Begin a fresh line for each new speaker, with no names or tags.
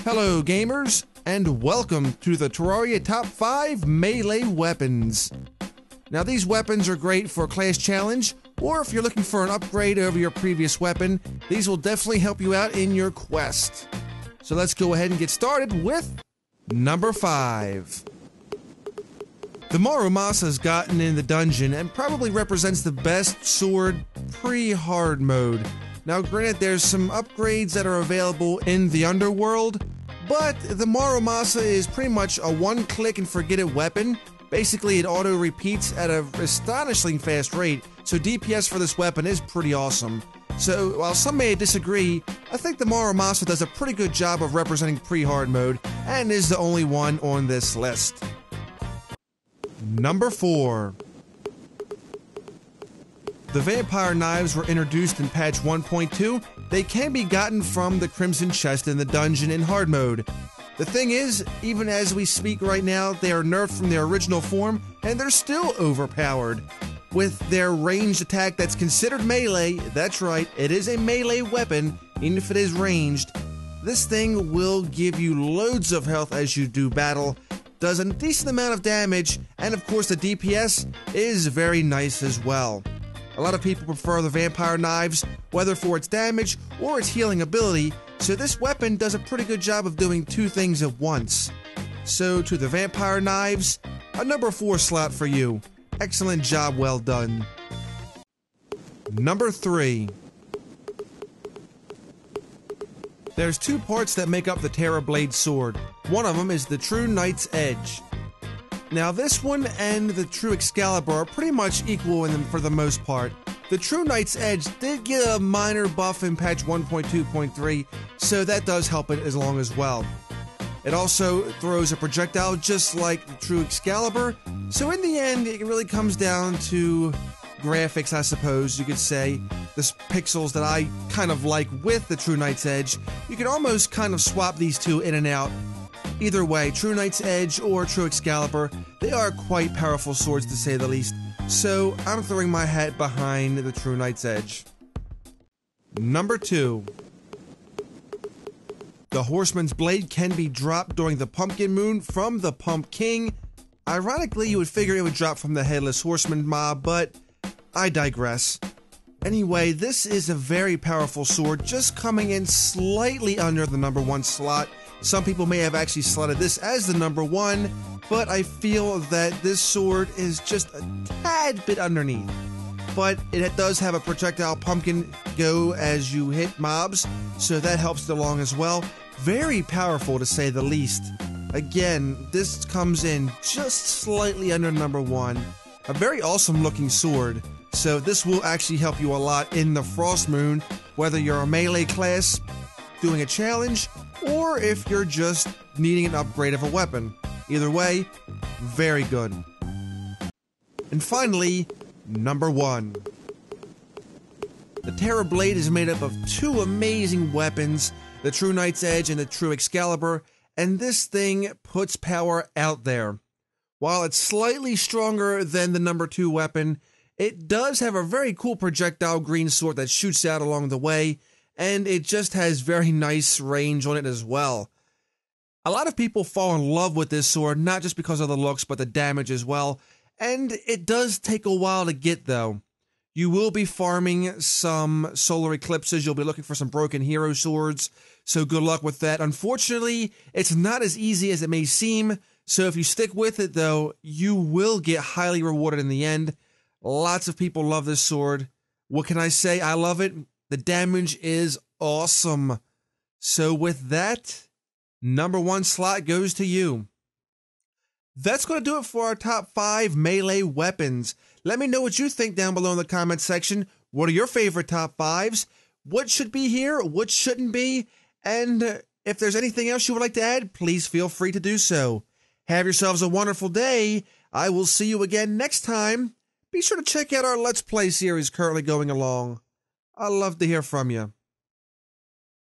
Hello gamers, and welcome to the Terraria Top 5 Melee Weapons. Now these weapons are great for a class challenge, or if you're looking for an upgrade over your previous weapon, these will definitely help you out in your quest. So let's go ahead and get started with number 5. The Muramasa has gotten in the dungeon and probably represents the best sword pre-hard mode. Now granted, there's some upgrades that are available in the underworld, but the Muramasa is pretty much a one-click and forget it weapon. Basically, it auto-repeats at an astonishingly fast rate, so DPS for this weapon is pretty awesome. So, while some may disagree, I think the Muramasa does a pretty good job of representing pre-hard mode, and is the only one on this list. Number 4. The Vampire Knives were introduced in patch 1.2. They can be gotten from the Crimson Chest in the dungeon in hard mode. The thing is, even as we speak right now, they are nerfed from their original form, and they're still overpowered. With their ranged attack that's considered melee, that's right, it is a melee weapon, even if it is ranged. This thing will give you loads of health as you do battle, does a decent amount of damage, and of course the DPS is very nice as well. A lot of people prefer the Vampire Knives, whether for its damage or its healing ability, so this weapon does a pretty good job of doing two things at once. So to the Vampire Knives, a number 4 slot for you. Excellent job, well done. Number 3. There's two parts that make up the Terra Blade sword. One of them is the True Knight's Edge. Now this one and the True Excalibur are pretty much equal in them for the most part. The True Knight's Edge did get a minor buff in patch 1.2.3, so that does help it along as well. It also throws a projectile just like the True Excalibur, so in the end it really comes down to graphics, I suppose you could say. The pixels that I kind of like with the True Knight's Edge. You can almost kind of swap these two in and out. Either way, True Knight's Edge or True Excalibur, they are quite powerful swords to say the least, so I'm throwing my hat behind the True Knight's Edge. Number 2. The Horseman's Blade can be dropped during the Pumpkin Moon from the Pump King. Ironically, you would figure it would drop from the Headless Horseman mob, but I digress. Anyway, this is a very powerful sword, just coming in slightly under the number 1 slot. Some people may have actually slotted this as the number 1, but I feel that this sword is just a tad bit underneath. But it does have a projectile pumpkin go as you hit mobs, so that helps it along as well. Very powerful to say the least. Again, this comes in just slightly under number 1. A very awesome looking sword, so this will actually help you a lot in the Frost Moon, whether you're a melee class doing a challenge, or if you're just needing an upgrade of a weapon. Either way, very good. And finally, number 1. The Terra Blade is made up of two amazing weapons, the True Knight's Edge and the True Excalibur, and this thing puts power out there. While it's slightly stronger than the number 2 weapon, it does have a very cool projectile green sword that shoots out along the way, and it just has very nice range on it as well. A lot of people fall in love with this sword, not just because of the looks, but the damage as well, and it does take a while to get though. You will be farming some solar eclipses, you'll be looking for some broken hero swords, so good luck with that. Unfortunately, it's not as easy as it may seem, so if you stick with it though, you will get highly rewarded in the end. Lots of people love this sword. What can I say? I love it. The damage is awesome. So with that, number 1 slot goes to you. That's going to do it for our top 5 melee weapons. Let me know what you think down below in the comments section. What are your favorite top 5s? What should be here? What shouldn't be? And if there's anything else you would like to add, please feel free to do so. Have yourselves a wonderful day. I will see you again next time. Be sure to check out our Let's Play series currently going along. I'd love to hear from you.